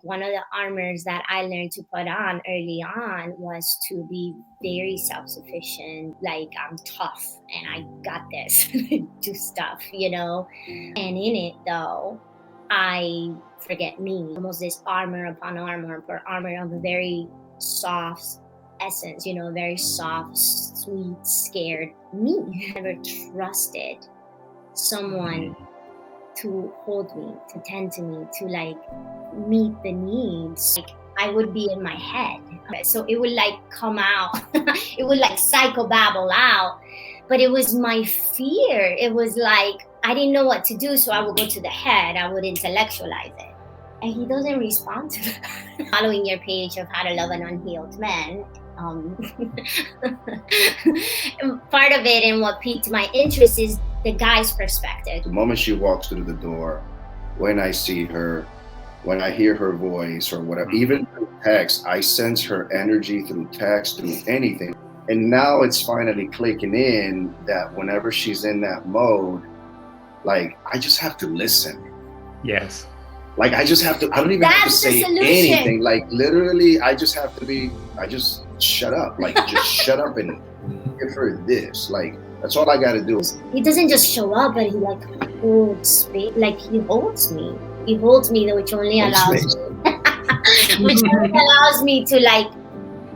One of the armors that I learned to put on early on was to be very self-sufficient. Like, I'm tough and I got this, do stuff, And in it, though, I forget me. Almost this armor upon armor for armor of a very soft essence, very soft, sweet, scared me. I never trusted someone to hold me, to tend to me, to like meet the needs. Like, I would be in my head. So it would like come out. It would like psychobabble out. But it was my fear. It was like, I didn't know what to do. So I would go to the head. I would intellectualize it. And he doesn't respond to that. Following your page of how to love an unhealed man. Part of it and what piqued my interest is the guy's perspective. The moment she walks through the door, when I see her, when I hear her voice or whatever, even through text, I sense her energy through text, through anything. And now it's finally clicking in that whenever she's in that mode, like, I just have to listen. Yes. Like, I just have to, I don't even have to say anything. Like, literally, I just shut up. Like, just shut up and give her this. Like, that's all I got to do. He doesn't just show up, but he like holds me. Like, he holds me. He holds me, which only allows me to like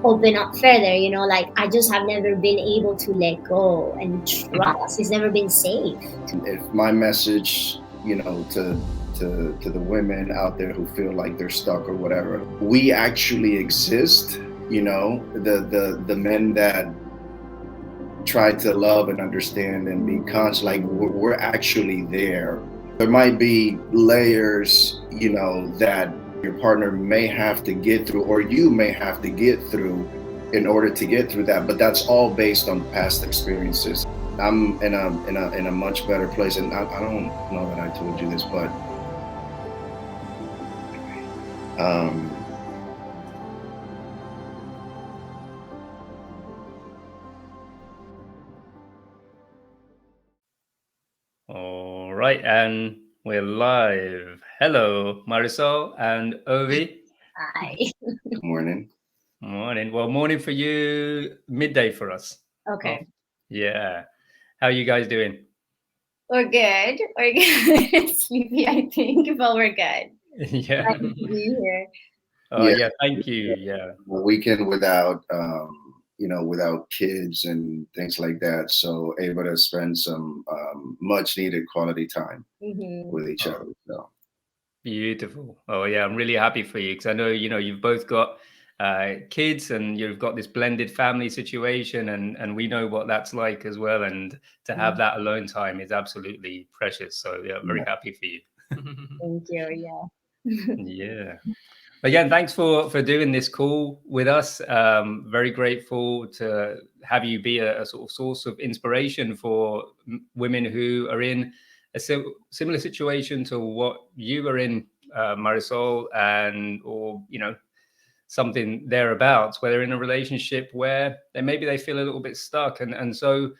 open up further. Like, I just have never been able to let go and trust. It's never been safe. If my message, to the women out there who feel like they're stuck or whatever, we actually exist. The men that try to love and understand and be conscious, like, we're actually there. There might be layers, that your partner may have to get through, or you may have to get through in order to get through that. But that's all based on past experiences. I'm in a much better place, and I don't know that I told you this, but all right, and we're live. Hello, Marisol and Ovy. Hi. Good morning. Morning. Well, morning for you, midday for us. Okay. Oh, yeah. How are you guys doing? We're good. Sleepy, I think, but we're good. Yeah. Nice to be here. Oh, yeah. Thank you. Yeah. A weekend without, without kids and things like that. So able to spend some much needed quality time with each other. So. Beautiful. Oh, yeah. I'm really happy for you because I know, you've both got kids and you've got this blended family situation, and we know what that's like as well. And to have that alone time is absolutely precious. So yeah, very happy for you. Thank you. Yeah. Yeah. Again, thanks for doing this call with us. Very grateful to have you be a sort of source of inspiration for women who are in a similar situation to what you are in, Marisol, or something thereabouts, where they're in a relationship where maybe they feel a little bit stuck. And so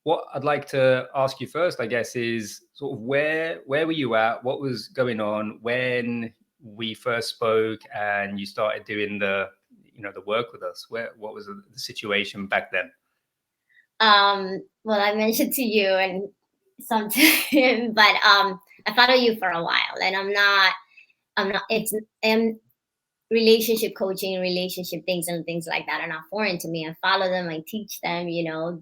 what I'd like to ask you first, I guess, is sort of where were you at? What was going on when we first spoke and you started doing the work with us? What was the situation back then? Well, I mentioned to you and something, but I follow you for a while, and I'm not relationship coaching, relationship things and things like that are not foreign to me. I follow them, I teach them,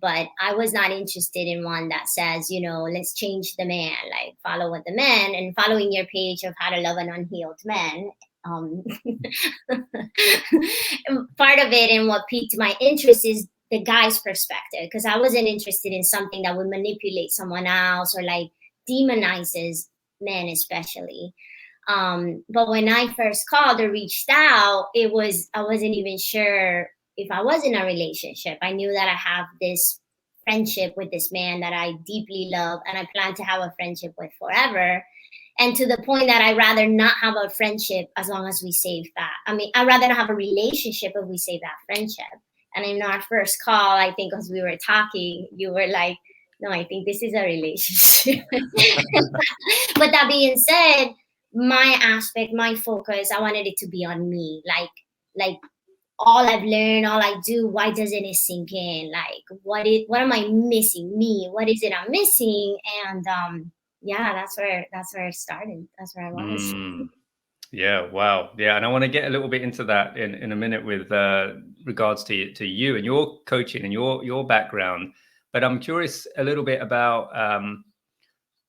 but I was not interested in one that says, let's change the man, like follow what the man, and following your page of how to love an unhealed man. Part of it and what piqued my interest is the guy's perspective, because I wasn't interested in something that would manipulate someone else or like demonizes men especially. But when I first called or reached out, I wasn't even sure if I was in a relationship. I knew that I have this friendship with this man that I deeply love, and I plan to have a friendship with forever. And to the point that I'd rather not have a friendship as long as we save that. I mean, I'd rather not have a relationship if we save that friendship. And in our first call, I think as we were talking, you were like, no, I think this is a relationship. But that being said, my aspect, my focus, I wanted it to be on me. Like all I've learned, all I do, why doesn't it sink in? Like what am I missing? Me, what is it I'm missing? And yeah, that's where it started. That's where I was. Mm. Yeah, wow. Yeah, and I want to get a little bit into that in a minute with regards to you and your coaching and your background. But I'm curious a little bit about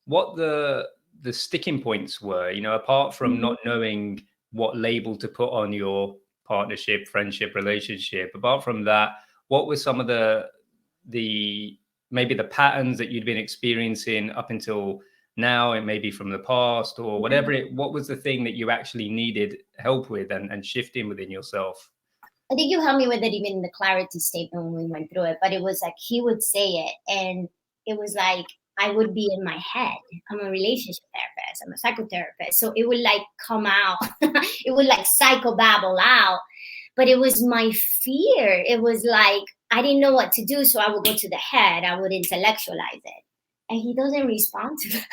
what the sticking points were, apart from Mhm. not knowing what label to put on your partnership, friendship, relationship. Apart from that, what were some of the maybe the patterns that you'd been experiencing up until now, and maybe from the past or whatever what was the thing that you actually needed help with and shifting within yourself? I think you helped me with it even in the clarity statement when we went through it. But it was like he would say it, and it was like I would be in my head. I'm a relationship therapist. I'm a psychotherapist, so it would like come out. It would like psychobabble out. But it was my fear. It was like I didn't know what to do, so I would go to the head. I would intellectualize it, and he doesn't respond to that.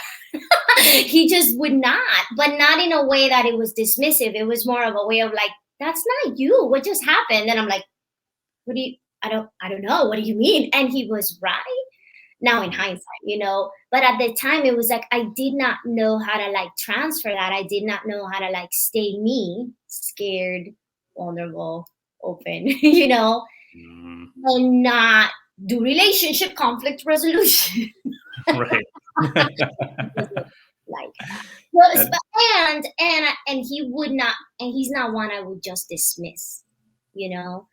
He just would not, but not in a way that it was dismissive. It was more of a way of like, that's not you. What just happened? And I'm like, what do you, I don't know. What do you mean? And he was right now in hindsight. But at the time it was like, I did not know how to like transfer that. I did not know how to like stay me, scared, vulnerable, open, Mm, and not do relationship conflict resolution. right. Like well, And and he would not, and he's not one I would just dismiss, you know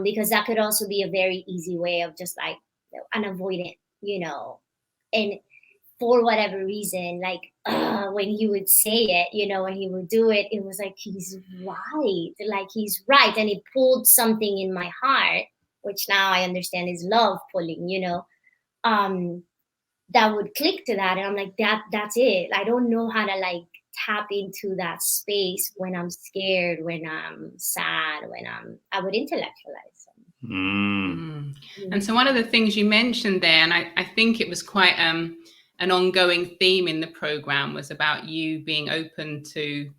because that could also be a very easy way of just like an avoidant, and for whatever reason, like when he would say it, when he would do it, it was like he's right, like he's right, and it pulled something in my heart, which now I understand is love pulling, um that would click to that, and I'm like, that's it. I don't know how to like tap into that space when I'm scared, when I'm sad, when I would intellectualize them. mm, Mm. And Mhm. so one of the things you mentioned there, and I think it was quite an ongoing theme in the program, was about you being open to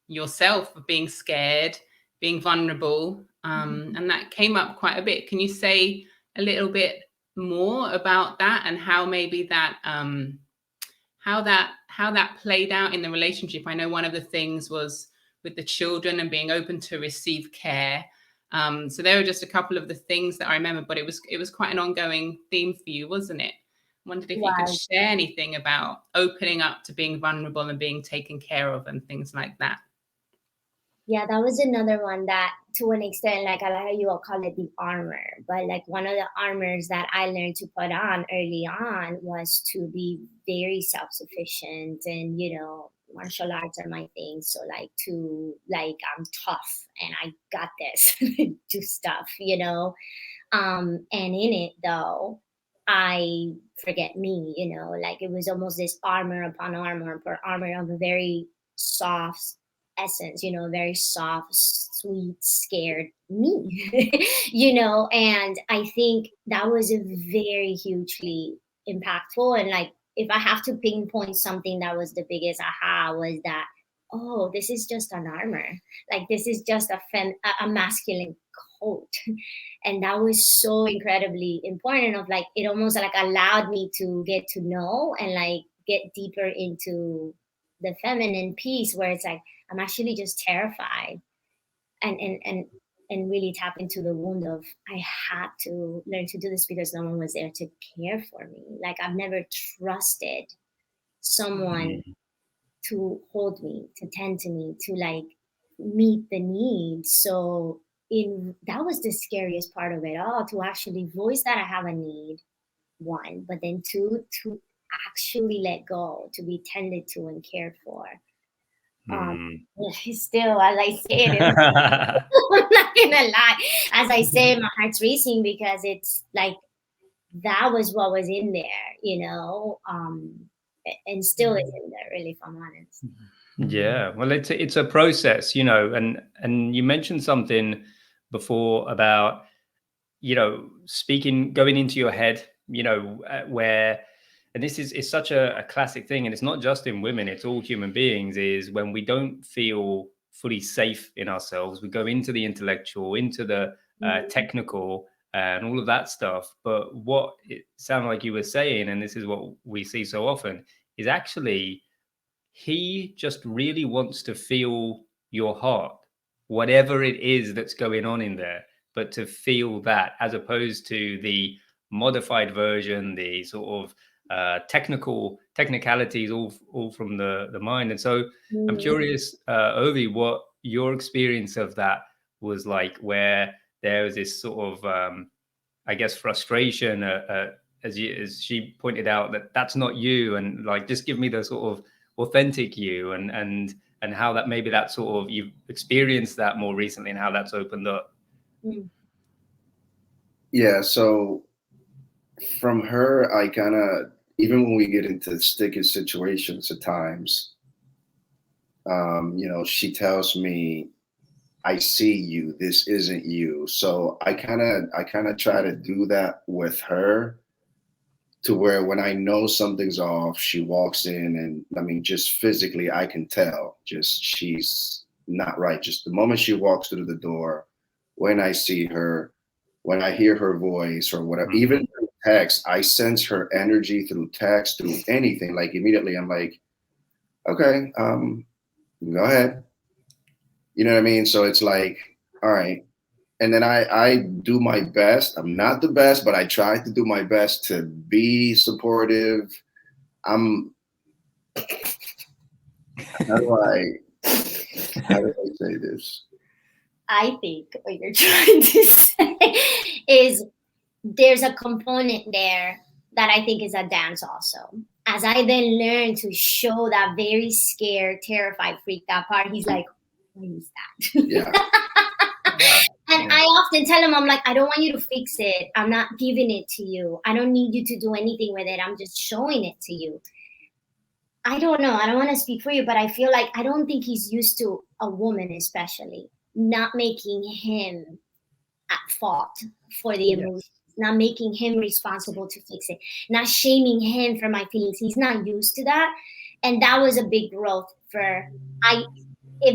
yourself, of being scared, being vulnerable, and that came up quite a bit. Can you say a little bit more about that and how maybe that how that played out in the relationship? I know one of the things was with the children and being open to receive care. So there were just a couple of the things that I remember, but it was quite an ongoing theme for you, wasn't it? I wondered if you could Wow. share anything about opening up to being vulnerable and being taken care of and things like that. Yeah, that was another one that, to an extent, like I like how you all call it the armor, but like one of the armors that I learned to put on early on was to be very self-sufficient, and martial arts are my thing. So like to like I'm tough and I got this, do stuff, and in it though, I forget me, like it was almost this armor upon armor upon armor of a very soft essence, very soft, sweet, scared me, and I think that was a very hugely impactful. And like, if I have to pinpoint something that was the biggest aha, was that, oh, this is just an armor. Like, this is just a masculine coat. And that was so incredibly important, of like, it almost like allowed me to get to know and like get deeper into the feminine piece, where it's like I'm actually just terrified, and really tap into the wound of, I had to learn to do this because no one was there to care for me. Like, I've never trusted someone mm, to hold me, to tend to me, to like meet the needs. So in that was the scariest part of it all, to actually voice that I have a need, one, but then two, to actually let go, to be tended to and cared for. Um, mm. Still, as I say it, I'm not gonna lie. As I say, my heart's racing, because it's like that was what was in there, and still is in there, really, if I'm honest. Yeah, well, it's a process, and you mentioned something before about speaking, going into your head, where and this is such a classic thing, and it's not just in women, it's all human beings, is when we don't feel fully safe in ourselves, we go into the intellectual, into the technical, and all of that stuff. But what it sounded like you were saying, and this is what we see so often, is actually he just really wants to feel your heart, whatever it is that's going on in there, but to feel that, as opposed to the modified version, the sort of technicalities, all from the mind. And so I'm curious, Ovy, what your experience of that was like, where there was this sort of I guess frustration, as she pointed out, that's not you, and like, just give me the sort of authentic you, and how that maybe that sort of, you've experienced that more recently, and how that's opened up. Yeah, so from her, I kind of, even when we get into sticky situations at times, she tells me, I see you, this isn't you. So I kind of try to do that with her, to where when I know something's off, she walks in, and I mean, just physically, I can tell just she's not right. Just the moment she walks through the door, when I see her, when I hear her voice or whatever, even through text, I sense her energy through text, through anything. Like immediately I'm like, okay, go ahead. You know what I mean? So it's like, all right. And then I do my best. I'm not the best, but I try to do my best to be supportive. How do I say this? I think what you're trying to say is there's a component there that I think is a dance also. As I then learn to show that very scared, terrified, freaked out part, he's like, what is that? Yeah. And I often tell him, I'm like, I don't want you to fix it. I'm not giving it to you. I don't need you to do anything with it. I'm just showing it to you. I don't know. I don't want to speak for you, but I feel like I don't think he's used to a woman, especially, not making him at fault for the emotions, not making him responsible to fix it, not shaming him for my feelings. He's not used to that. And that was a big growth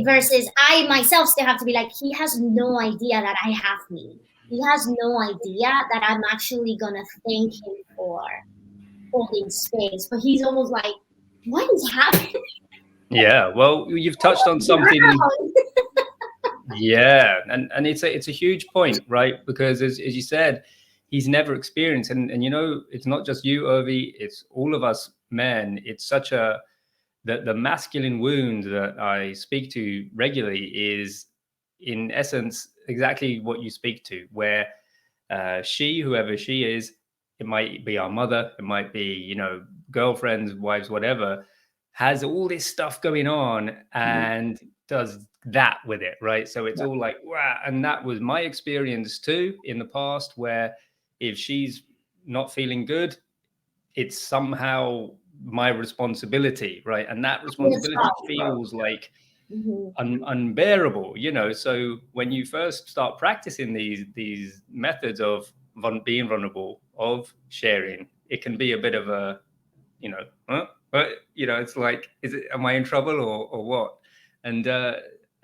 versus I myself still have to be like, he has no idea that I have me. He has no idea that I'm actually going to thank him for holding space. But he's almost like, what is happening? Yeah, well, you've touched on something. Yeah, and it's a huge point, right? Because as you said, he's never experienced, and it's not just you, Ovy, it's all of us men. It's such the masculine wound that I speak to regularly is, in essence, exactly what you speak to, where whoever she is, it might be our mother, it might be, girlfriends, wives, whatever, has all this stuff going on and does that with it, right? So it's all like, wow. And that was my experience too in the past, where if she's not feeling good, it's somehow my responsibility, right? And that responsibility feels like unbearable, So when you first start practicing these methods of being vulnerable, of sharing, it can be a bit of a, it's like, am I in trouble or what? And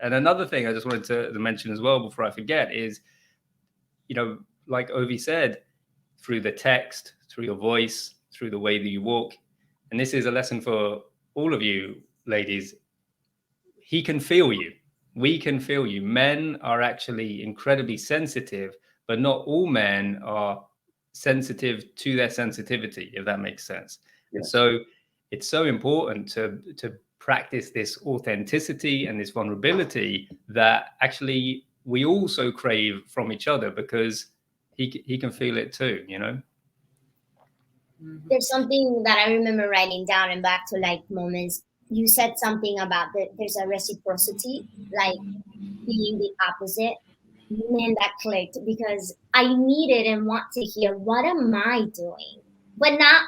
another thing I just wanted to mention as well before I forget is, like Ovy said, through the text, through your voice, through the way that you walk, and this is a lesson for all of you ladies, he can feel you. We can feel you. Men are actually incredibly sensitive, but not all men are sensitive to their sensitivity, if that makes sense. Yeah. And so it's so important to practice this authenticity and this vulnerability that actually we also crave from each other, because he can feel it too, There's something that I remember writing down, and back to like moments. You said something about that there's a reciprocity, like being the opposite. Man, that clicked, because I needed and want to hear, what am I doing? But not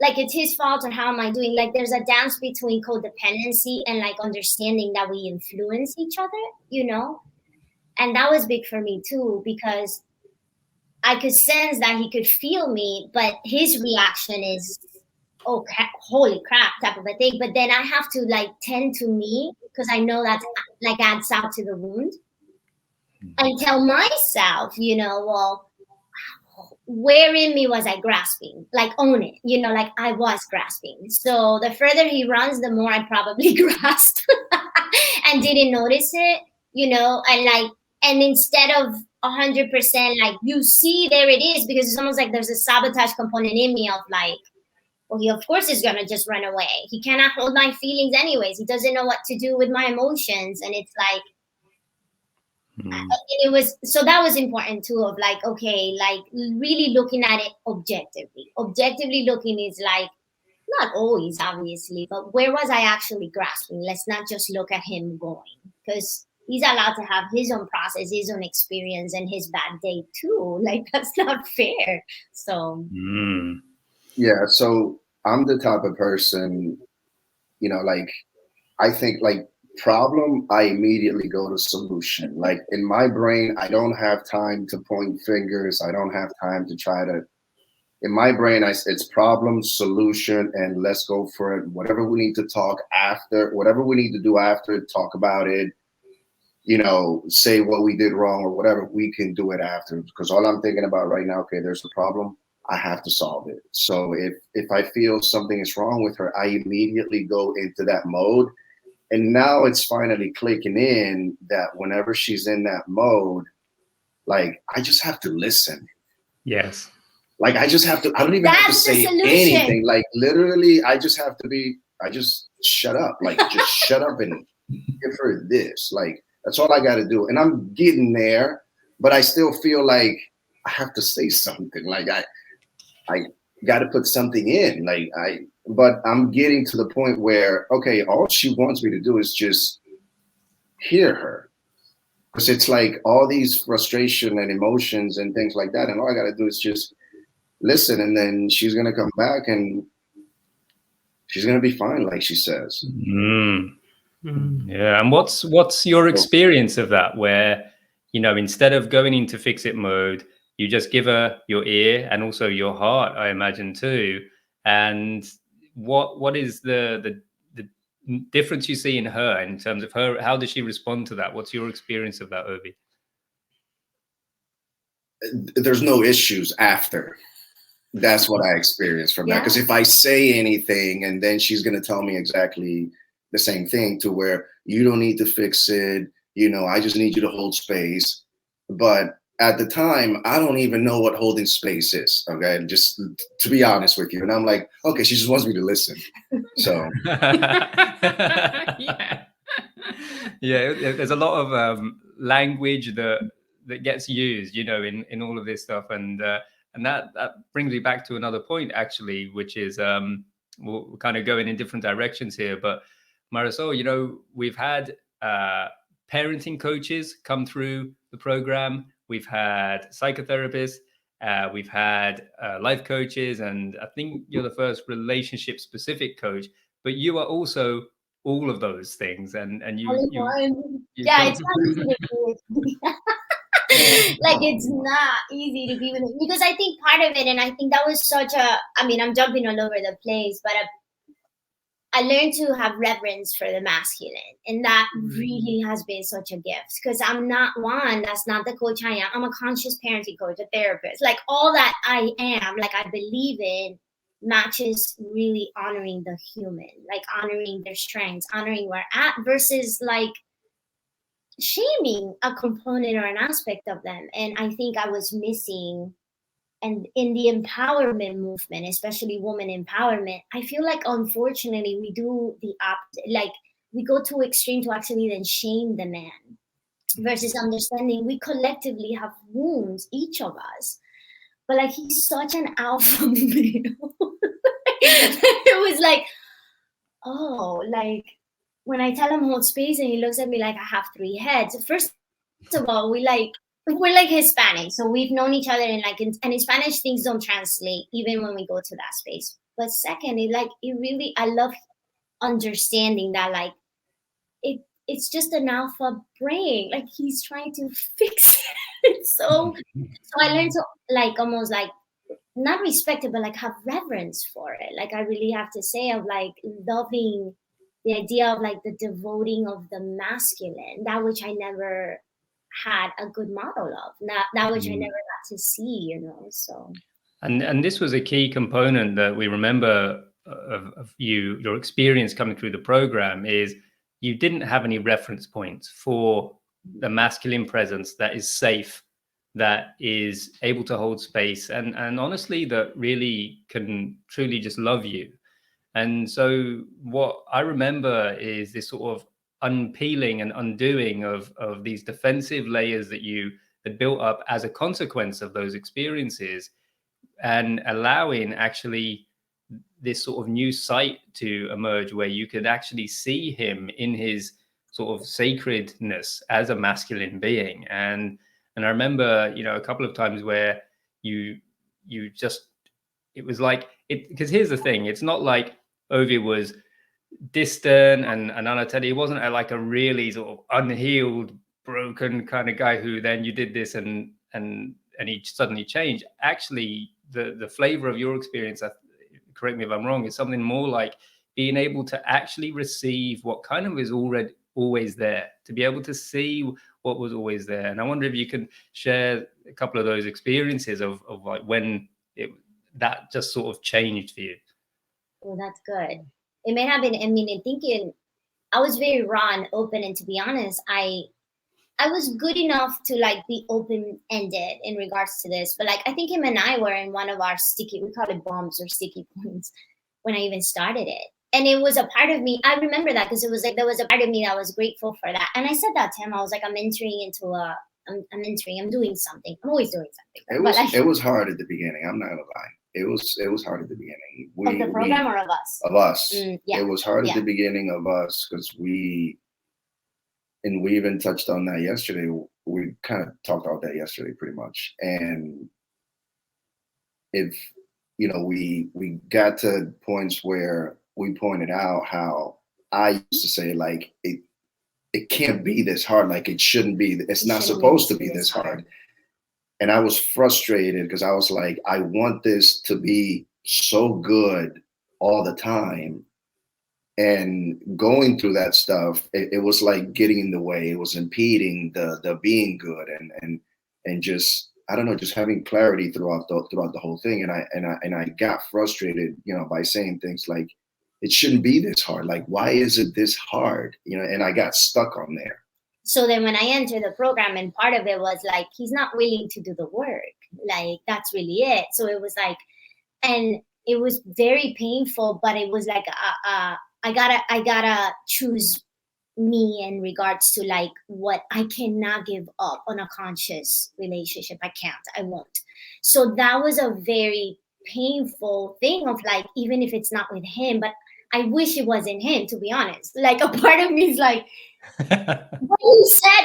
like it's his fault or how am I doing? Like there's a dance between codependency and like understanding that we influence each other, And that was big for me too, because I could sense that he could feel me, but his reaction is, oh, holy crap type of a thing. But then I have to like tend to me, because I know that like adds salt to the wound, and tell myself, well, where in me was I grasping? Like, own it, like I was grasping. So the further he runs, the more I probably grasped and didn't notice it, and instead of 100%, like, you see, there it is, because it's almost like there's a sabotage component in me of like, well, he of course is gonna just run away. He cannot hold my feelings anyways. He doesn't know what to do with my emotions. And it's like, it was, so that was important too, of like, okay, like really looking at it objectively looking is like, not always obviously, but where was I actually grasping? Let's not just look at him going, because he's allowed to have his own process, his own experience, and his bad day too. Like, that's not fair. So yeah, so I'm the type of person, like, I think like problem, I immediately go to solution. Like in my brain, I don't have time to point fingers. I don't have time to try to, in my brain, it's problem, solution, and let's go for it. Whatever we need to talk after, whatever we need to do after, talk about it, say what we did wrong or whatever, we can do it after. Because all I'm thinking about right now, okay, there's a problem, I have to solve it. So if I feel something is wrong with her, I immediately go into that mode. And now it's finally clicking in that whenever she's in that mode, like, I just have to listen. Yes. Like, I just have to, I don't even have to say anything. Like, literally, I just shut up. Like, just shut up and give her this. Like, that's all I got to do. And I'm getting there, but I still feel like I have to say something. Like, I got to put something in. But I'm getting to the point where, okay, all she wants me to do is just hear her. Because it's like all these frustration and emotions and things like that. And all I got to do is just listen. And then she's going to come back and she's going to be fine, like she says. Yeah. And what's your experience of that, where, instead of going into fix it mode, you just give her your ear and also your heart, I imagine too. And what is the difference you see in her in terms of her? How does she respond to that? What's your experience of that, Ovy? There's no issues after. That's what I experienced from that. Because if I say anything and then she's going to tell me exactly the same thing, to where you don't need to fix it, I just need you to hold space. But at the time, I don't even know what holding space is. Okay, just to be honest with you. And I'm like, okay, she just wants me to listen. So there's a lot of language that gets used, in all of this stuff, and that brings me back to another point, actually, which is we're kind of going in different directions here. But Marisol, we've had parenting coaches come through the program. We've had psychotherapists, we've had life coaches, and I think you're the first relationship specific coach, but you are also all of those things. And you it's not easy to be like, it's not easy to be with it, because I think part of it, and I think that was such I'm jumping all over the place, but I learned to have reverence for the masculine, and that really has been such a gift, because I'm not one, that's not the coach I am. I'm a conscious parenting coach, a therapist, like all that I am, like I believe in, matches really honoring the human, like honoring their strengths, honoring where at, versus like shaming a component or an aspect of them. And I think I was missing. And in the empowerment movement, especially woman empowerment, I feel like, unfortunately, we do the opposite. Like, we go too extreme to actually then shame the man, versus understanding we collectively have wounds, each of us. But like, he's such an alpha male. It was like, oh, like when I tell him hold space and he looks at me like I have 3 heads. First of all, we're like Hispanic, so we've known each other, and and in Spanish things don't translate even when we go to that space. But second, I love understanding that, like, it's just an alpha brain, like he's trying to fix it. So I learned to, like, almost like not respect it, but like have reverence for it. Like I really have to say, of like loving the idea of like the devoting of the masculine, that which I never had a good model of, that which I never got to see, you know. So and this was a key component that we remember of your experience coming through the program, is you didn't have any reference points for the masculine presence that is safe, that is able to hold space, and honestly that really can truly just love you. And so what I remember is this sort of unpeeling and undoing of these defensive layers that you had built up as a consequence of those experiences, and allowing actually this sort of new sight to emerge where you could actually see him in his sort of sacredness as a masculine being. And I remember, you know, a couple of times where you just, it was like it, because here's the thing, it's not like Ovy was distant and Anatoli, he wasn't like a really sort of unhealed, broken kind of guy who then you did this and he suddenly changed. Actually, the flavor of your experience, correct me if I'm wrong, is something more like being able to actually receive what kind of is already always there, to be able to see what was always there. And I wonder if you can share a couple of those experiences of like when that just sort of changed for you. well, that's good. It may have been, I mean, in thinking, I was very raw and open, and to be honest, I was good enough to like be open-ended in regards to this. But like I think him and I were in one of our sticky, we call it bombs or sticky points, when I even started it. And it was a part of me, I remember that, because it was like there was a part of me that was grateful for that. And I said that to him, I was like, I'm entering into I'm doing something. I'm always doing something. It was hard at the beginning, I'm not gonna lie. It was hard at the beginning. Of the program or of us? Of us. Yeah. It was hard at the beginning of us, because we even touched on that yesterday. We kind of talked about that yesterday pretty much. And if, you know, we got to points where we pointed out how I used to say, like, it can't be this hard. Like, it shouldn't be. It's not supposed to be this hard. And I was frustrated because I was like, I want this to be so good all the time. And going through that stuff, it was like getting in the way. It was impeding the being good and just, I don't know, just having clarity throughout the whole thing. And I got frustrated, you know, by saying things like, it shouldn't be this hard. Like, why is it this hard? You know, and I got stuck on there. So then when I entered the program, and part of it was like, he's not willing to do the work. Like, that's really it. So it was like, and it was very painful, but it was like, I gotta choose me in regards to like what I cannot give up on a conscious relationship. I can't, I won't. So that was a very painful thing of like, even if it's not with him, but I wish it wasn't him, to be honest. Like a part of me is like,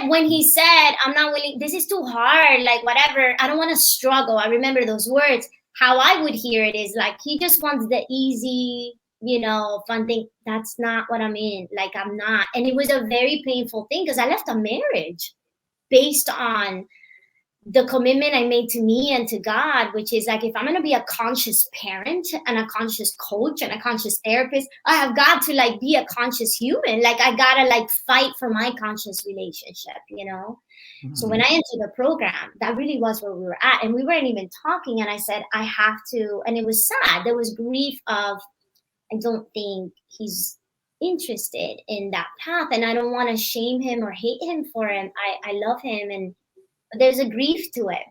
when he said, I'm not willing, this is too hard, like whatever, I don't want to struggle. I remember those words. How I would hear it is like, he just wants the easy, you know, fun thing. That's not what I'm in. Like, I'm not. And it was a very painful thing, because I left a marriage based on the commitment I made to me and to God, which is like, if I'm going to be a conscious parent and a conscious coach and a conscious therapist, I have got to like be a conscious human. Like, I got to like fight for my conscious relationship, you know? Mm-hmm. So when I entered the program, that really was where we were at. And we weren't even talking. And I said, I have to, and it was sad. There was grief of, I don't think he's interested in that path. And I don't want to shame him or hate him for him. I love him, and there's a grief to it.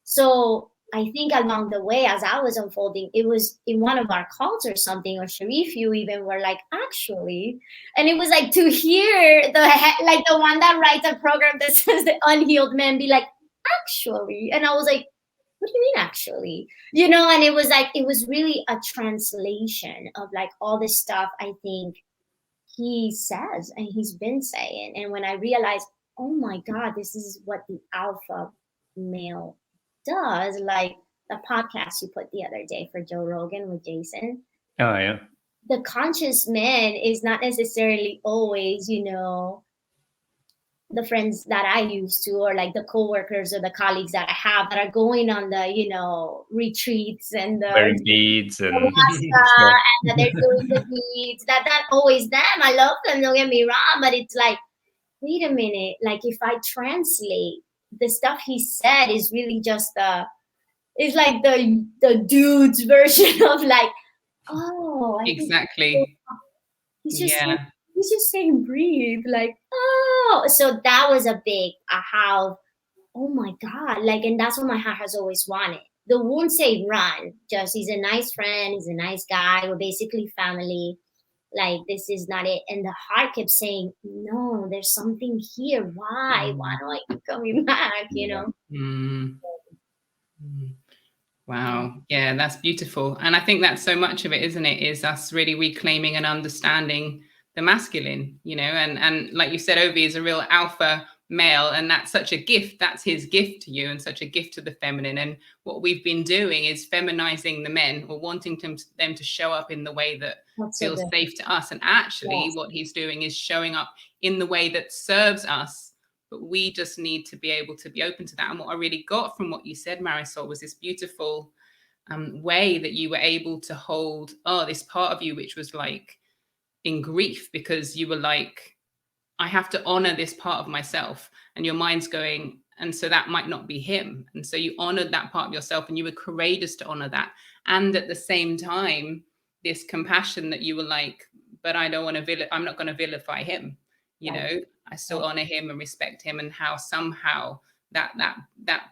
So I think along the way, as I was unfolding, it was in one of our calls or something, or Sharif, you even were like, actually, and it was like to hear the one that writes a program that says the unhealed man be like, actually, and I was like, what do you mean actually? You know, and it was like, it was really a translation of like all this stuff I think he says and he's been saying. And when I realized, oh my God, this is what the alpha male does. Like the podcast you put the other day for Joe Rogan with Jason. Oh, yeah. The conscious man is not necessarily always, you know, the friends that I used to, or like the coworkers or the colleagues that I have that are going on the, you know, retreats and the Wearing beads and ayahuasca, stuff. and that they're doing the deeds, that always them. I love them, don't get me wrong, but it's like, wait a minute, like if I translate the stuff he said is really just it's like the dude's version of like, oh, I think Exactly. he's just saying, Yeah. he's just saying breathe, like, oh. So that was a big aha of, oh my God, like, and that's what my heart has always wanted. The won't say run, just he's a nice friend, he's a nice guy, we're basically family, like this is not it. And the heart kept saying, no, there's something here, why do I keep coming back, you know? Mm. Wow. Yeah, that's beautiful. And I think that's so much of it, isn't it? Is us really reclaiming and understanding the masculine, you know, and like you said, Ovi is a real alpha male, and that's such a gift. That's his gift to you and such a gift to the feminine. And what we've been doing is feminizing the men, or wanting them to show up in the way that That's so feels good. safe to us. And actually Yes. what he's doing is showing up in the way that serves us. But we just need to be able to be open to that. And what I really got from what you said, Marisol, was this beautiful way that you were able to hold, this part of you, which was like in grief, because you were like, I have to honor this part of myself. And your mind's going, and so that might not be him. And so you honored that part of yourself, and you were courageous to honor that. And at the same time, this compassion that you were like, but I don't want to, I'm not going to vilify him. You Right. know, I still honor him and respect him, and how somehow that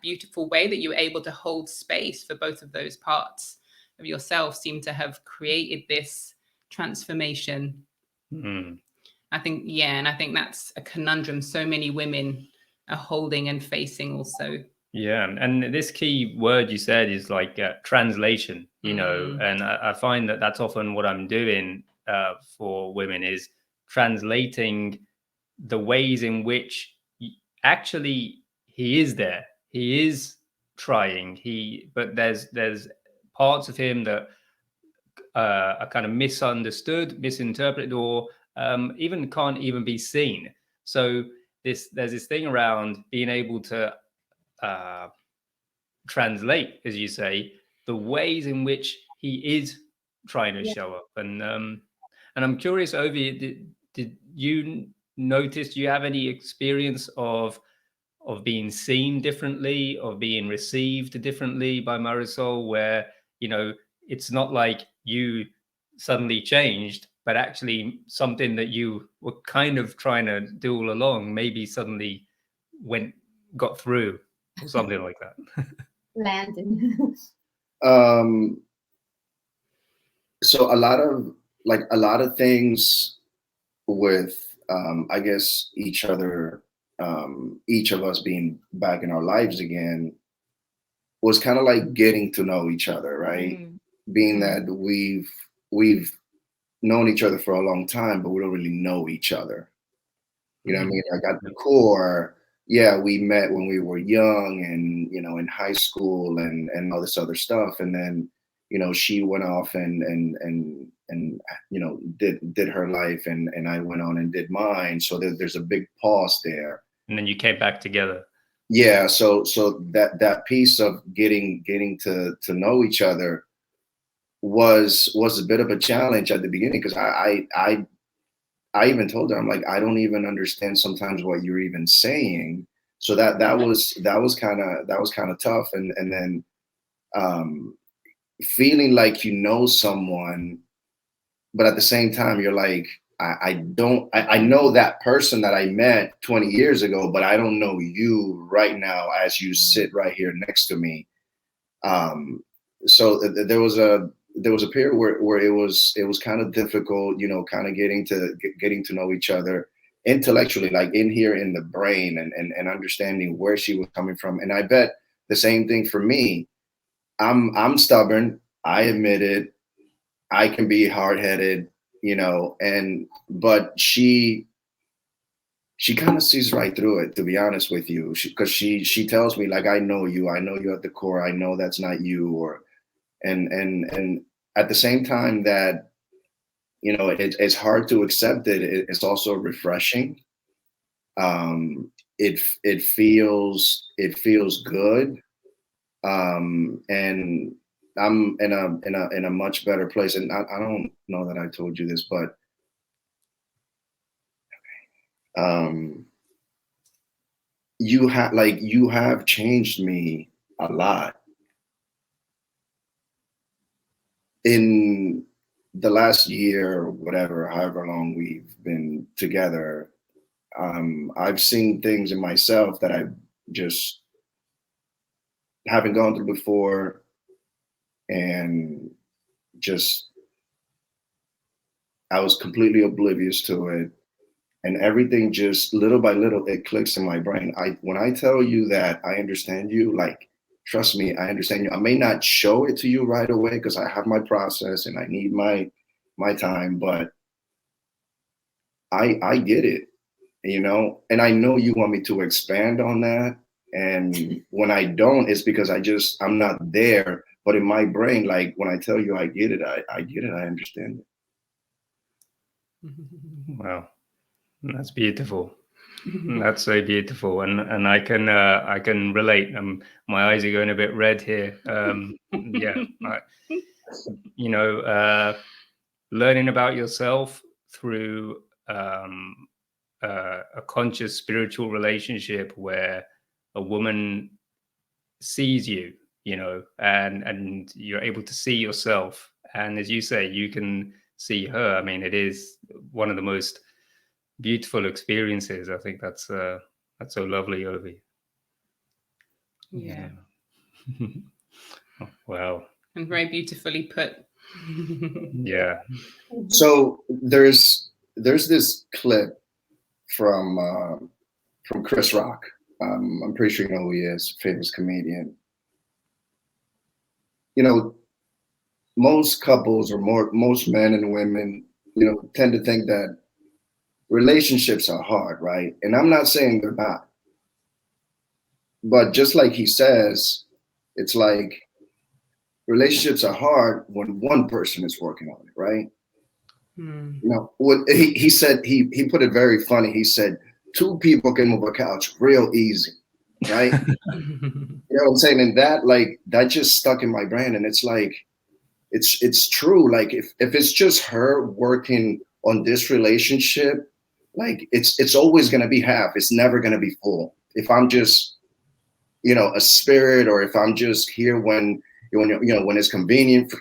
beautiful way that you were able to hold space for both of those parts of yourself seemed to have created this transformation. I think, yeah, and I think that's a conundrum so many women are holding and facing also. Yeah, and this key word you said is like translation, you know, and I find that that's often what I'm doing for women, is translating the ways in which actually he is there, he is trying, but there's parts of him that are kind of misunderstood, misinterpreted, or even can't even be seen. So there's this thing around being able to translate, as you say, the ways in which he is trying to show up. And I'm curious, Ovi, did you notice? Do you have any experience of being seen differently, of being received differently by Marisol, where, you know, it's not like you suddenly changed, but actually something that you were kind of trying to do all along maybe suddenly got through, or something like that? Landon. So a lot of things with I guess each other, each of us being back in our lives again, was kind of like getting to know each other, right? Being that we've known each other for a long time, but we don't really know each other. You know what I mean? Like at the core, yeah, we met when we were young and, you know, in high school and all this other stuff. And then, you know, she went off and you know, did her life, and I went on and did mine. So there's a big pause there. And then you came back together. Yeah. So that piece of getting to know each other was a bit of a challenge at the beginning, because I even told her, I'm like, I don't even understand sometimes what you're even saying. So that was kind of tough. And then feeling like you know someone, but at the same time you're like, I know that person that I met 20 years ago, but I don't know you right now as you sit right here next to me. So there was a period where it was kind of difficult, you know, kind of getting to know each other intellectually, like in here in the brain, and understanding where she was coming from. And I bet the same thing for me. I'm stubborn. I admit it. I can be hard-headed, you know, but she kind of sees right through it, to be honest with you, because she tells me, like, I know you at the core. I know that's not you. Or and at the same time that, you know, it's hard to accept it, it's also refreshing, It feels good, and I'm in a much better place. And I don't know that I told you this, but um, you have changed me a lot in the last year or whatever, however long we've been together. I've seen things in myself that I just haven't gone through before, and just I was completely oblivious to it, and everything just little by little it clicks in my brain. When I tell you that I understand you, like, trust me, I understand you. I may not show it to you right away because I have my process and I need my time, but I get it, and I know you want me to expand on that. And when I don't, it's because I'm not there. But in my brain, like when I tell you I get it, I get it, I understand it. Wow, that's beautiful. That's so beautiful, and I can relate. My eyes are going a bit red here. Yeah, learning about yourself through a conscious spiritual relationship where a woman sees you, and you're able to see yourself, and as you say, you can see her. I mean, it is one of the most beautiful experiences. I think that's so lovely, Ovy. Yeah. Wow. And very beautifully put. Yeah. So there's this clip from Chris Rock. I'm pretty sure you know who he is, famous comedian. Most couples or most men and women, tend to think that relationships are hard, right? And I'm not saying they're not. But just like he says, it's like relationships are hard when one person is working on it, right? What he said, he put it very funny. He said, two people can move a couch real easy, right? You know what I'm saying? And that just stuck in my brain. And it's like, it's true. Like if it's just her working on this relationship, like it's always going to be half. It's never going to be full. If I'm just, a spirit, or if I'm just here when it's convenient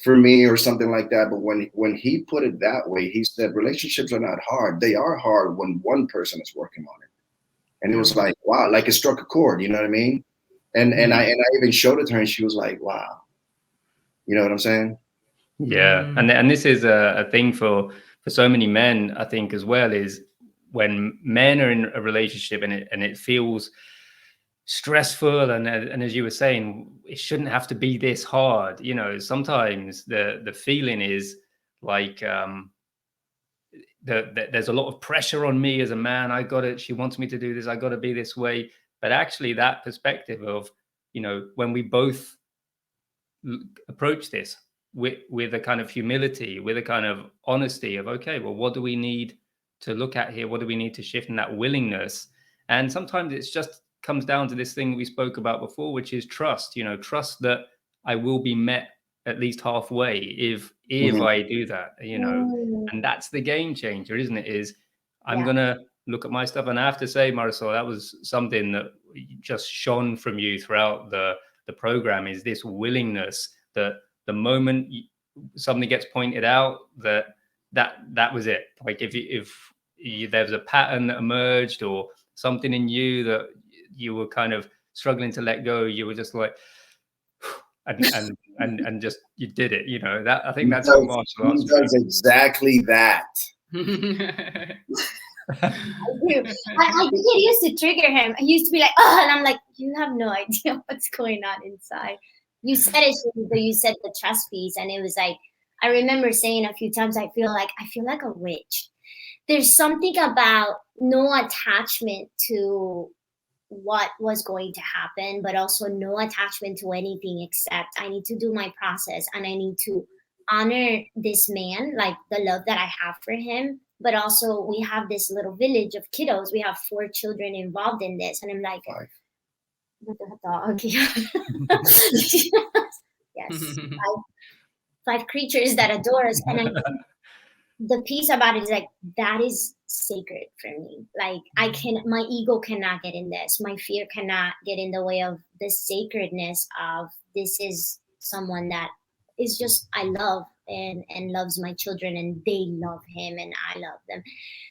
for me or something like that. But when he put it that way, he said relationships are not hard. They are hard when one person is working on it. And it was like, wow, like it struck a chord, you know what I mean? And I even showed it to her and she was like, wow. You know what I'm saying? Yeah. And this is a thing for so many men, I think, as well, is when men are in a relationship and it feels stressful, and as you were saying, it shouldn't have to be this hard. Sometimes the feeling is like there's a lot of pressure on me as a man. She wants me to do this, I got to be this way. But actually that perspective of, when we both approach this with a kind of humility, with a kind of honesty of, okay, well, what do we need to look at here? What do we need to shift in that willingness? And sometimes it's just comes down to this thing we spoke about before, which is trust. Trust that I will be met at least halfway if I do that. And that's the game changer, isn't it? Is I'm gonna look at my stuff, and I have to say, Marisol, that was something that just shone from you throughout the program, is this willingness that the moment something gets pointed out, that was it. Like if there was a pattern that emerged or something in you that you were kind of struggling to let go, you were just like, and just you did it. That I think that's what martial arts does exactly that. I do. I think it used to trigger him. I used to be like, oh, and I'm like, you have no idea what's going on inside. You said it, but you said the trust piece, and it was like, I remember saying a few times, I feel like a witch. There's something about no attachment to what was going to happen, but also no attachment to anything except I need to do my process and I need to honor this man, like the love that I have for him, but also we have this little village of kiddos. We have 4 children involved in this. And I'm like, 5. what the dog? Yes. 5 creatures that adore us. And the piece about it is like, that is sacred for me. Like, my ego cannot get in this. My fear cannot get in the way of the sacredness of this is someone that is just, I love and loves my children, and they love him and I love them.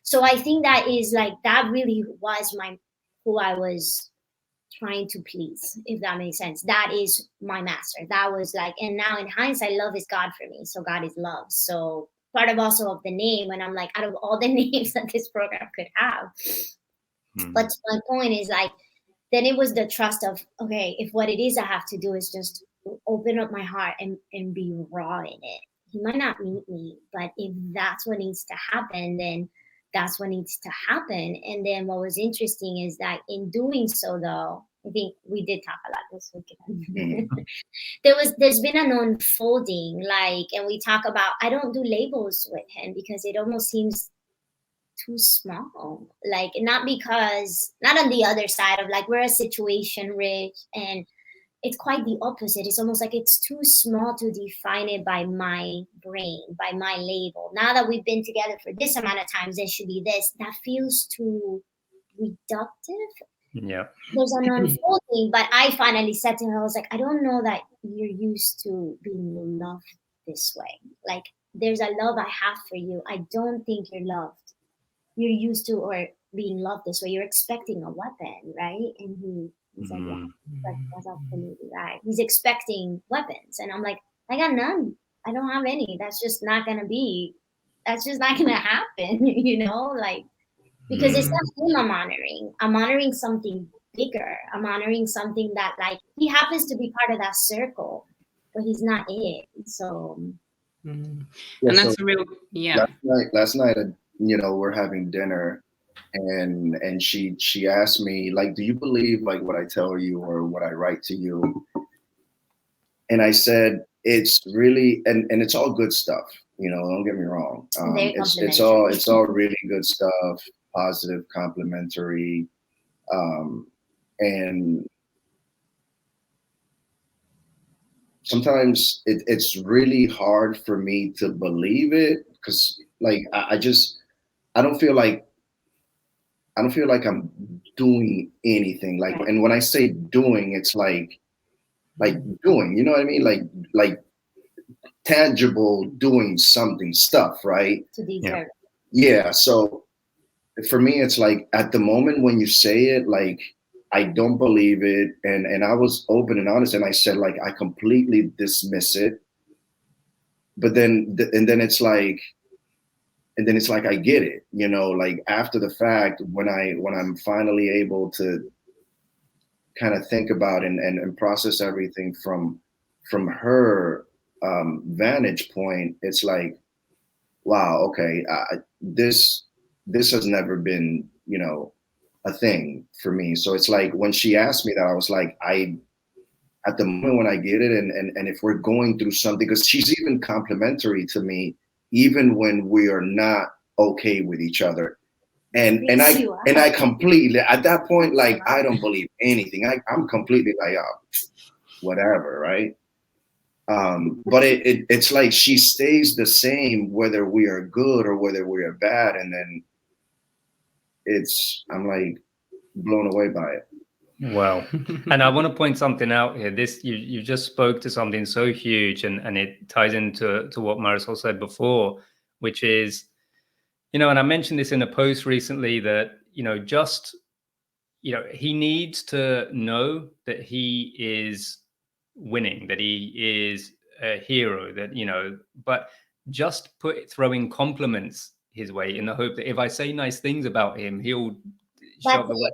So I think that is like, that really was who I was trying to please, if that makes sense. That is my master. That was like, and now in hindsight, love is God for me. So God is love. So part of also of the name, and I'm like, out of all the names that this program could have. But my point is like, then it was the trust of, okay, if what it is I have to do is just open up my heart and be raw in it. He might not meet me, but if that's what needs to happen, then that's what needs to happen. And then what was interesting is that in doing so, though, I think we did talk a lot this weekend. There's been an unfolding, like, and we talk about, I don't do labels with him because it almost seems too small. Like, not on the other side of like, we're a situation rich, and it's quite the opposite. It's almost like it's too small to define it by my brain, by my label. Now that we've been together for this amount of times, there should be this. That feels too reductive. Yeah. There's an unfolding, but I finally said to her, I was like, I don't know that you're used to being loved this way. Like, there's a love I have for you. I don't think you're loved. You're used to or being loved this way. You're expecting a weapon, right? And he's like, yeah, that's absolutely right. He's expecting weapons. And I'm like, I got none. I don't have any. That's just not going to happen, like, because it's not him I'm honoring. I'm honoring something bigger. I'm honoring something that, like, he happens to be part of that circle, but he's not it. So. And that's a real, Last night, we're having dinner, and she asked me, like, do you believe like what I tell you or what I write to you? And I said, it's really, and it's all good stuff, don't get me wrong. It's all really good stuff, positive, complimentary, and sometimes it's really hard for me to believe it, because like I don't feel like I'm doing anything. Like, and when I say doing, it's like doing, you know what I mean? Like tangible, doing something, stuff, right? To deserve. Yeah. So for me, it's like, at the moment when you say it, like, I don't believe it. And I was open and honest, and I said, like, I completely dismiss it. But then it's like, I get it, like after the fact, when I'm finally able to kind of think about and process everything from her vantage point, it's like, wow, okay, this has never been, a thing for me. So it's like, when she asked me that, I was like, at the moment when I get it, and if we're going through something, because she's even complimentary to me, even when we are not okay with each other. And I completely, at that point, like, I don't believe anything. I'm completely like, whatever, right? But it's like, she stays the same whether we are good or whether we are bad, and then I'm like blown away by it. Wow. And I want to point something out here. This, you just spoke to something so huge, and it ties into what Marisol said before, which is, and I mentioned this in a post recently, that, he needs to know that he is winning, that he is a hero, that, but just throwing compliments his way in the hope that if I say nice things about him, he'll shove away,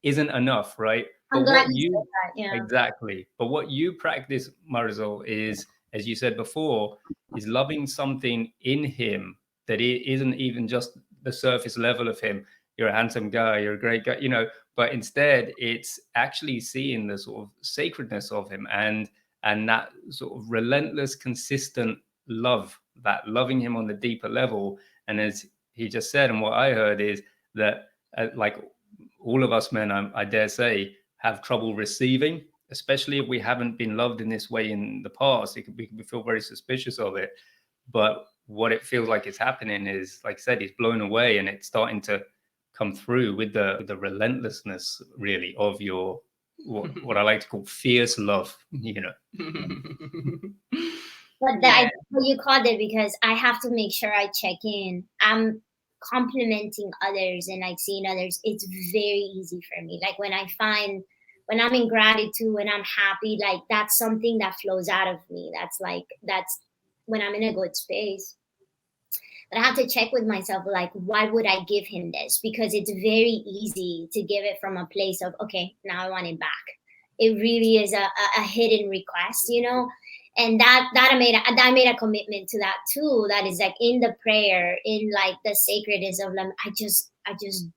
isn't enough, right? I'm glad you said that, yeah. Exactly. But what you practice, Marisol, is, as you said before, is loving something in him that it isn't even just the surface level of him. You're a handsome guy, you're a great guy, but instead it's actually seeing the sort of sacredness of him, and that sort of relentless, consistent love, that loving him on the deeper level. And as he just said and what I heard is that like all of us men, I dare say, have trouble receiving, especially if we haven't been loved in this way in the past. We can feel very suspicious of it. But what it feels like is happening is, like I said, he's blown away, and it's starting to come through with the relentlessness, really, of your what I like to call fierce love, you know. But that you called it, because I have to make sure I check in. I'm complimenting others and like seeing others. It's very easy for me. Like when I'm in gratitude, when I'm happy, like that's something that flows out of me. That's when I'm in a good space. But I have to check with myself, like, why would I give him this? Because it's very easy to give it from a place of, okay, now I want it back. It really is a hidden request, you know? And that I made a commitment to that too. That is like in the prayer, in like the sacredness of them. I just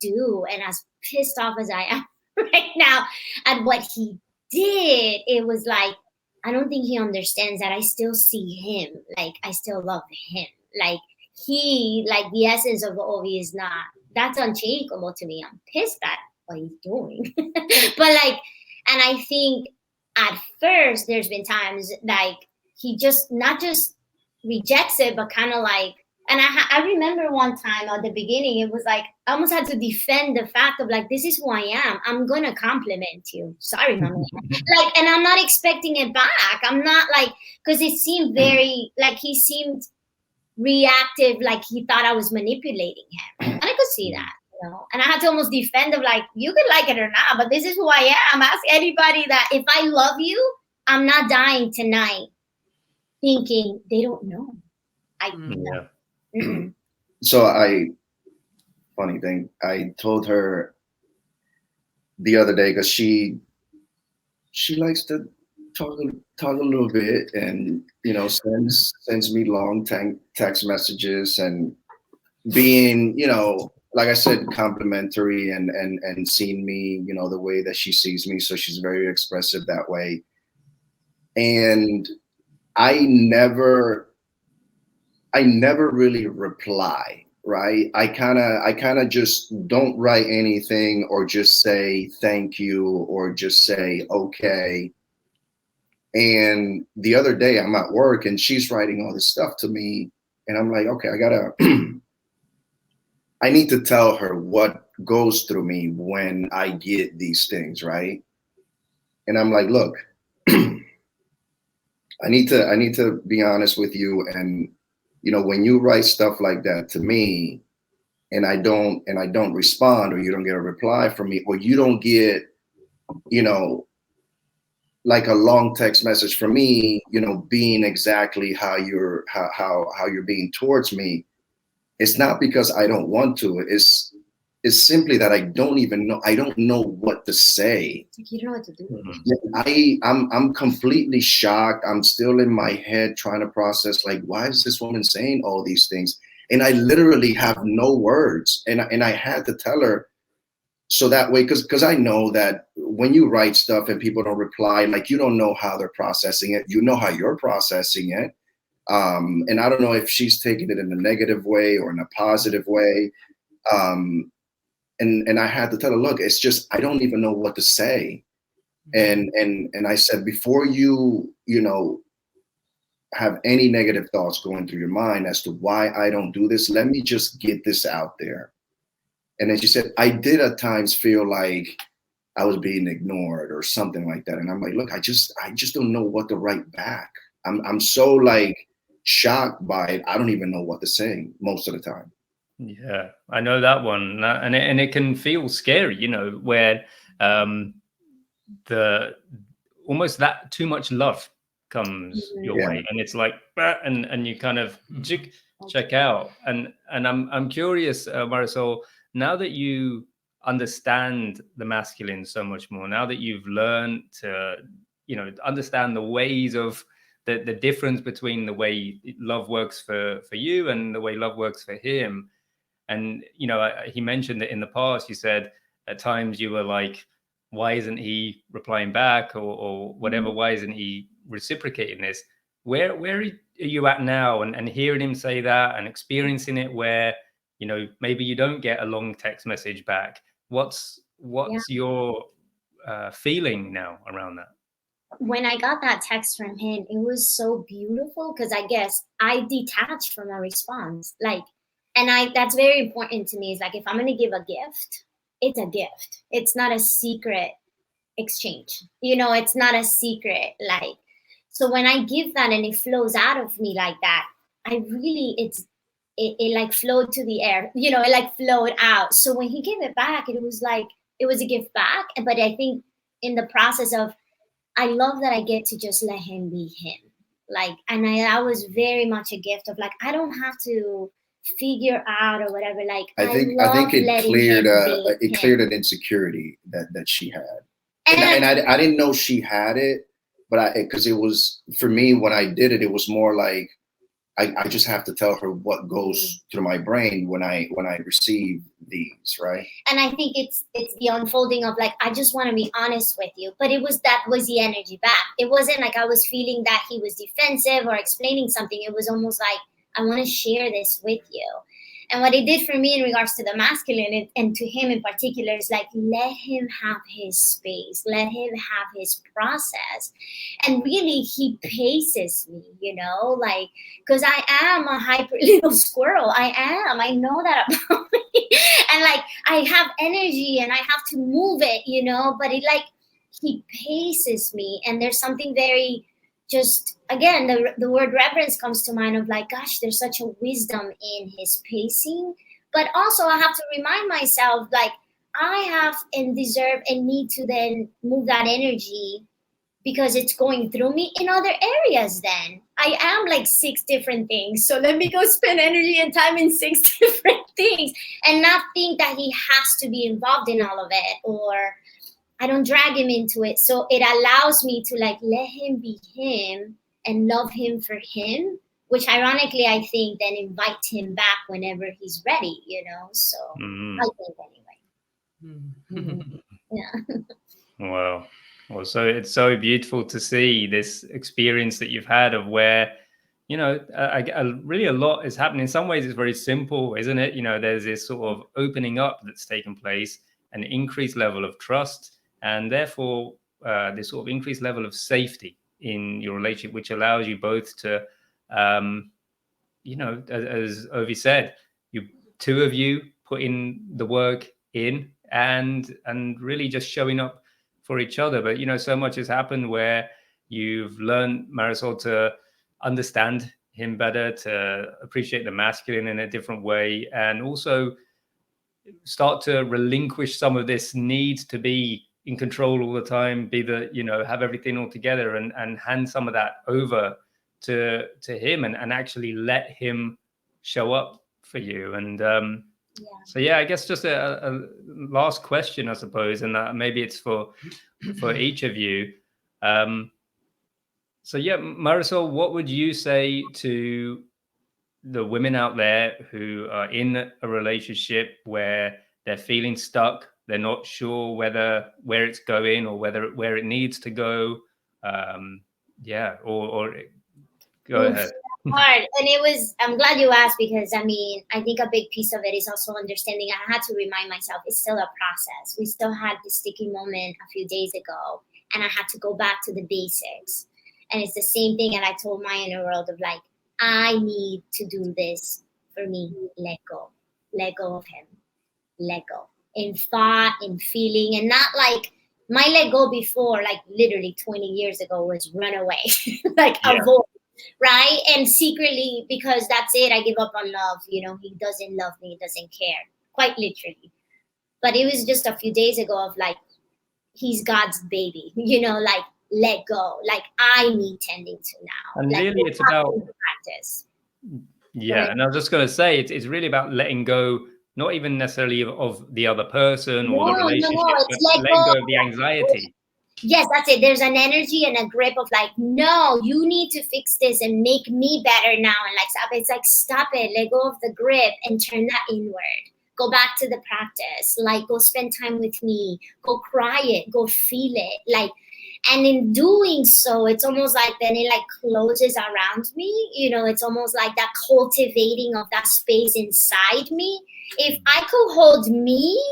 do. And as pissed off as I am right now at what he did, it was like, I don't think he understands that I still see him. Like I still love him. Like he, like the essence of Ovy is not, that's unchangeable to me. I'm pissed at what he's doing. But like, and I think at first there's been times like he just not just rejects it, but kind of like, and I remember one time at the beginning, it was like I almost had to defend the fact of like, this is who I am. I'm gonna compliment you. Sorry, mommy. Like, and I'm not expecting it back. I'm not like, because it seemed very like he seemed reactive, like he thought I was manipulating him, and I could see that. You know? And I had to almost defend of like, you could like it or not, but this is who I am. Ask anybody that if I love you, I'm not dying tonight thinking they don't know. So funny thing, I told her the other day, because she likes to talk a little bit, and you know, sends me long text messages, and being, you know, like I said, complimentary and seeing me, you know, the way that she sees me. So she's very expressive that way. And I never really reply, right? I kind of just don't write anything, or just say thank you, or just say okay. And the other day I'm at work and she's writing all this stuff to me, and I'm like, okay, I need to tell her what goes through me when I get these things, right? And I'm like, look, I need to be honest with you. And, you know, when you write stuff like that to me, and I don't respond, or you don't get a reply from me, or you don't get, you know, like a long text message from me, you know, being exactly how you're being towards me, it's not because I don't want to. It's simply that I don't even know. I don't know what to say. You don't know what to do. I'm completely shocked. I'm still in my head trying to process, like, why is this woman saying all these things? And I literally have no words. And I had to tell her, so that way, because I know that when you write stuff and people don't reply, like, you don't know how they're processing it. You know how you're processing it. And I don't know if she's taking it in a negative way or in a positive way. And I had to tell her, look, it's just, I don't even know what to say. And I said, before you know, have any negative thoughts going through your mind as to why I don't do this, let me just get this out there. And then she said, I did at times feel like I was being ignored or something like that. And I'm like, look, I just don't know what to write back. I'm so like shocked by it. I don't even know what to say most of the time. Yeah, I know that one. And it can feel scary, you know, where the almost that too much love comes your way, and it's like, and you kind of check out. And I'm curious, Marisol, now that you understand the masculine so much more, now that you've learned to, you know, understand the ways of the difference between the way love works for you and the way love works for him. And, you know, he mentioned that in the past, you said at times you were like, why isn't he replying back, or whatever? Why isn't he reciprocating this? Where are you at now, and hearing him say that and experiencing it, where you know, maybe you don't get a long text message back. What's your feeling now around that? When I got that text from him, it was so beautiful because I guess I detached from a response. Like, and that's very important to me. Is like, if I'm gonna give a gift, it's a gift. It's not a secret exchange. You know, it's not a secret. Like, so when I give that and it flows out of me like that, I really, it like flowed to the air. You know, it like flowed out. So when he gave it back, it was like, it was a gift back. But I think in the process of, I love that I get to just let him be him. Like, and that was very much a gift of like, I don't have to figure out or whatever. Like, I think it cleared an insecurity that she had. And I didn't know she had it, but because it was, for me, when I did it, it was more like, I just have to tell her what goes through my brain when I receive these, right? And I think it's the unfolding of like, I just want to be honest with you. But that was the energy back. It wasn't like I was feeling that he was defensive or explaining something. It was almost like, I want to share this with you. And what it did for me in regards to the masculine and to him in particular is like, let him have his space, let him have his process. And really, he paces me, you know, like, because I am a hyper little squirrel. I know that about me. And like, I have energy and I have to move it, you know, but it like, he paces me. And there's something very, just again, the word reverence comes to mind of like, gosh, there's such a wisdom in his pacing. But also I have to remind myself, like, I have and deserve and need to then move that energy because it's going through me in other areas. Then I am like 6 different things. So let me go spend energy and time in 6 different things and not think that he has to be involved in all of it, or I don't drag him into it. So it allows me to like let him be him and love him for him, which ironically I think then invite him back whenever he's ready, you know. So I think anyway. Yeah. Wow. Well, so it's so beautiful to see this experience that you've had of where, you know, really a lot is happening. In some ways, it's very simple, isn't it? You know, there's this sort of opening up that's taken place, an increased level of trust, and therefore this sort of increased level of safety in your relationship, which allows you both to, you know, as Ovy said, you 2 of you putting the work in and really just showing up for each other. But, you know, so much has happened where you've learned, Marisol, to understand him better, to appreciate the masculine in a different way, and also start to relinquish some of this need to be in control all the time, be the, you know, have everything all together, and hand some of that over to him and actually let him show up for you. And so yeah, I guess just a last question, I suppose, and maybe it's for each of you. So yeah, Marisol, what would you say to the women out there who are in a relationship where they're feeling stuck, they're not sure where it's going or where it needs to go? Or go ahead. Hard. And I'm glad you asked, because I mean, I think a big piece of it is also understanding. I had to remind myself it's still a process. We still had this sticky moment a few days ago, and I had to go back to the basics. And it's the same thing that I told my inner world of like, I need to do this for me. Let go of him, let go in thought, in feeling, and not like my let go before, like literally 20 years ago, was run away, like avoid. Right. And secretly, because that's it, I give up on love. You know, he doesn't love me, he doesn't care, quite literally. But it was just a few days ago of like, he's God's baby, you know, like let go. Like I need tending to now. And like, really it's about practice. Yeah. And I was just going to say, it's really about letting go, not even necessarily of the other person or the relationship, but letting go of the anxiety. Yes, that's it. There's an energy and a grip of like, no, you need to fix this and make me better now. And like, stop. It's like, stop it, let go of the grip and turn that inward. Go back to the practice. Like, go spend time with me. Go cry it. Go feel it. Like, And in doing so, it's almost like then it like closes around me. It's almost like that cultivating of that space inside me. If I could hold me,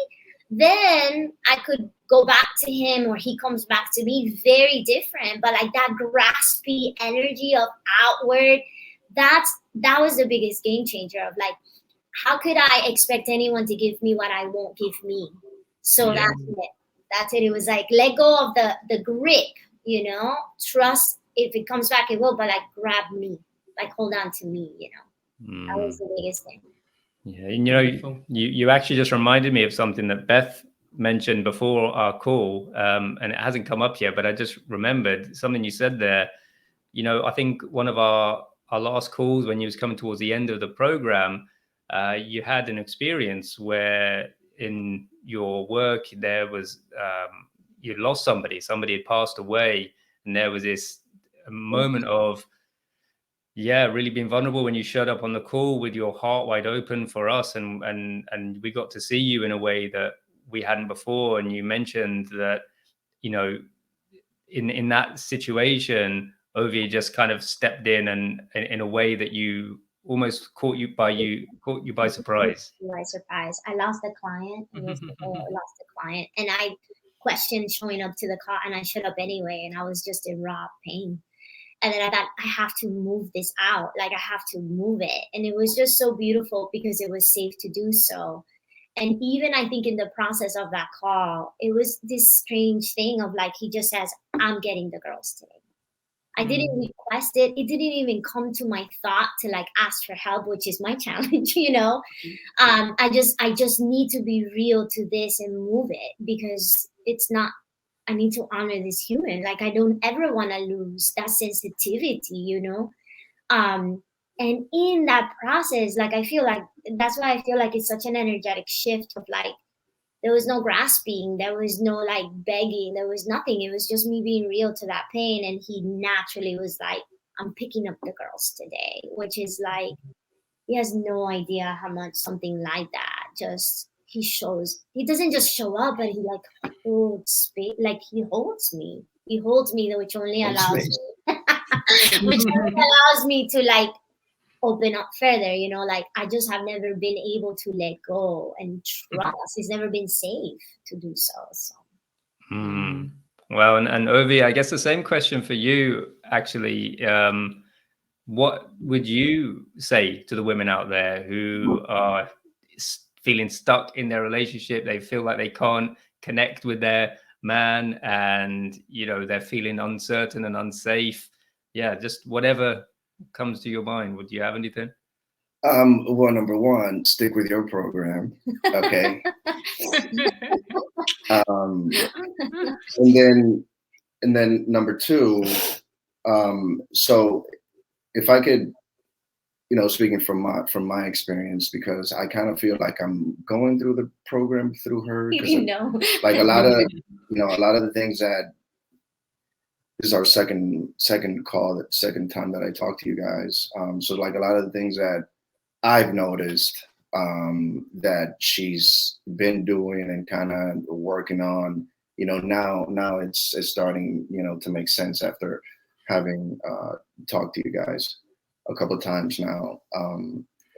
then I could go back to him, or he comes back to me, very different. But like that graspy energy of outward, that was the biggest game changer of like, how could I expect anyone to give me what I won't give me? So Yeah. that's it. It was like, let go of the grip, trust, if it comes back, it will, but like grab me, like hold on to me, that was the biggest thing. Yeah, and you actually just reminded me of something that Beth mentioned before our call, and it hasn't come up yet, but I just remembered something you said there. I think one of our last calls, when you was coming towards the end of the program, you had an experience where in your work there was you lost somebody had passed away, and there was this moment of really being vulnerable when you showed up on the call with your heart wide open for us, and we got to see you in a way that we hadn't before. And you mentioned that in that situation, Ovy just kind of stepped in, and in a way that you almost caught you by surprise. By surprise. I lost a client. Lost a client, and I questioned showing up to the call, and I showed up anyway, and I was just in raw pain. And then I thought, I have to move this out. Like, I have to move it. And it was just so beautiful because it was safe to do so. And even I think in the process of that call, it was this strange thing of like, he just says, I'm getting the girls today. I didn't request it. It didn't even come to my thought to like ask for help, which is my challenge, I just need to be real to this and move it, because it's not, I need to honor this human. Like, I don't ever want to lose that sensitivity, and in that process, like, I feel like that's why I feel like it's such an energetic shift of like, there was no grasping, there was no like begging, there was nothing. It was just me being real to that pain. And he naturally was like, I'm picking up the girls today, which is like, he has no idea how much something like that just, he doesn't just show up, but he like holds space, like he holds me, which only allows me which only allows me to like open up further, like I just have never been able to let go and trust. It's never been safe to do so. Well, and Ovy, I guess the same question for you actually. What would you say to the women out there who are feeling stuck in their relationship? They feel like they can't connect with their man, and they're feeling uncertain and unsafe. Yeah, just whatever comes to your mind. Would you have anything? Well, number one, stick with your program, okay. And then number two, so if I could, speaking from my experience, because I kind of feel like I'm going through the program through her, like a lot of the things that, this is our second call, the second time that I talked to you guys. So like a lot of the things that I've noticed that she's been doing and kind of working on, now it's starting, to make sense after having talked to you guys a couple of times now.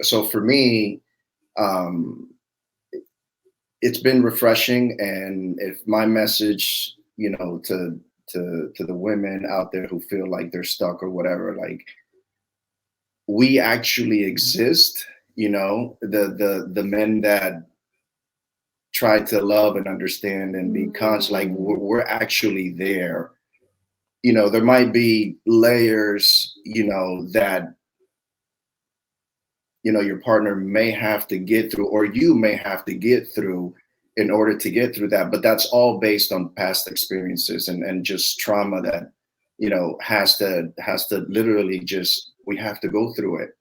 So for me, it's been refreshing. And if my message, to the women out there who feel like they're stuck or whatever, like, we actually exist, the men that try to love and understand and be conscious, like we're actually there. There might be layers, that your partner may have to get through, or you may have to get through in order to get through that. But that's all based on past experiences and just trauma that, has to literally just, we have to go through it.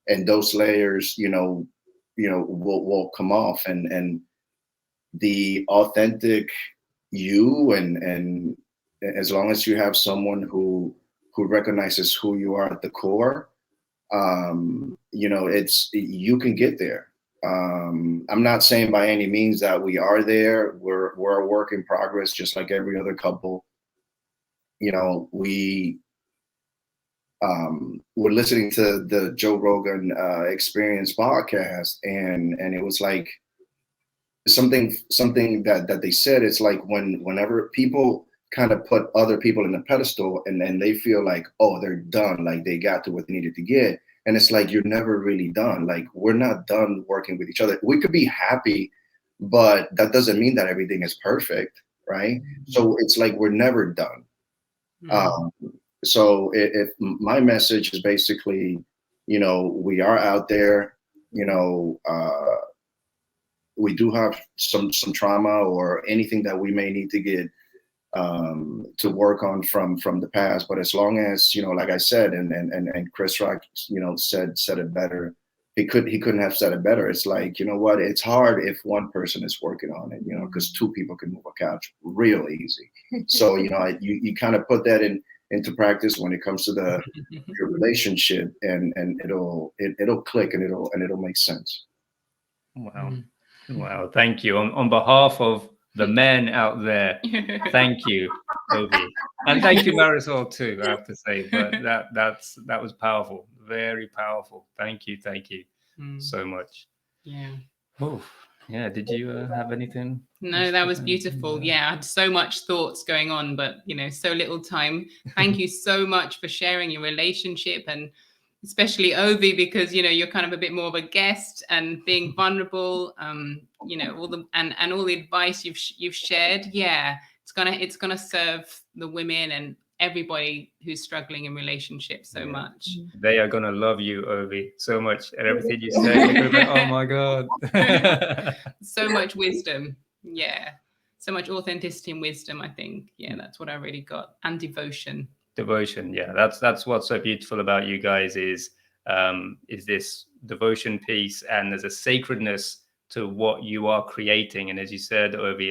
And those layers, will come off, and the authentic you, and as long as you have someone who recognizes who you are at the core, you can get there. I'm not saying by any means that we are there. We're a work in progress, just like every other couple. you know, we're listening to the Joe Rogan Experience podcast, and it was like something that they said. It's like whenever people kind of put other people in a pedestal, and then they feel like, oh, they're done, like they got to what they needed to get, and it's like, you're never really done. Like, we're not done working with each other. We could be happy, but that doesn't mean that everything is perfect, right? So it's like, we're never done. So if my message is basically, you know, we are out there, you know, we do have some trauma or anything that we may need to get to work on from the past. But as long as, you know, like I said, and Chris Rock, you know, said it better. He couldn't have said it better. It's like, you know what? It's hard if one person is working on it, you know, because two people can move a couch real easy. So, you know, you kind of put that into practice when it comes to your relationship, and it'll click, and it'll make sense. Wow. Wow. Thank you. On behalf of the men out there, thank you, Ovy. And thank you, Marisol, too, I have to say. But that was powerful. Very powerful. Thank you so much. Yeah. Oh, yeah. Did you have anything? No, that was beautiful. Yeah, I had so much thoughts going on, but, you know, so little time. Thank you so much for sharing your relationship, and especially Ovy, because, you know, you're kind of a bit more of a guest, and being vulnerable, you know, all the and all the advice you've shared. Yeah, it's gonna serve the women and everybody who's struggling in relationships so much. They are gonna love you, Ovy, so much, and everything you say. They're gonna be like, oh my god. So much wisdom. Yeah, so much authenticity and wisdom. I think, yeah, that's what I really got, and devotion. Yeah, that's what's so beautiful about you guys is this devotion piece, and there's a sacredness to what you are creating. And as you said, Ovy,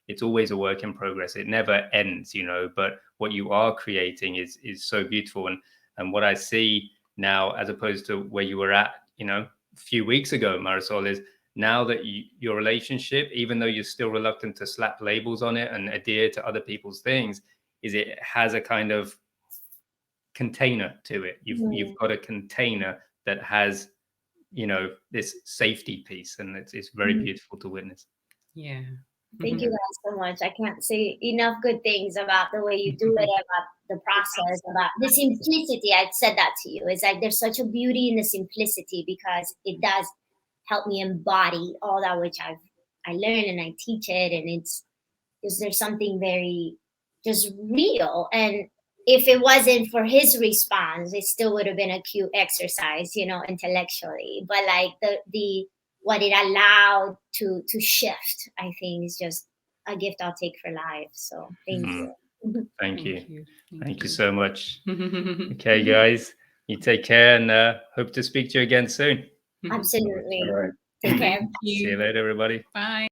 it's always a work in progress. It never ends, you know, but what you are creating is so beautiful. And what I see now, as opposed to where you were at, you know, a few weeks ago, Marisol, is now that your relationship, even though you're still reluctant to slap labels on it and adhere to other people's things, is it has a kind of container to it. You've got a container that has, you know, this safety piece, and it's very beautiful to witness. Yeah. Thank you guys so much. I can't say enough good things about the way you do it, about the process, about the simplicity. I said that to you. It's like there's such a beauty in the simplicity, because it does help me embody all that which I learn, and I teach it, and there's something very just real. And if it wasn't for his response, it still would have been a cute exercise, you know, intellectually. But like the what it allowed to shift, I think, is just a gift I'll take for life. So thank you. Thank you so much. Okay, guys, you take care, and hope to speak to you again soon. Absolutely. All right. Take care. Thank you. See you later, everybody. Bye.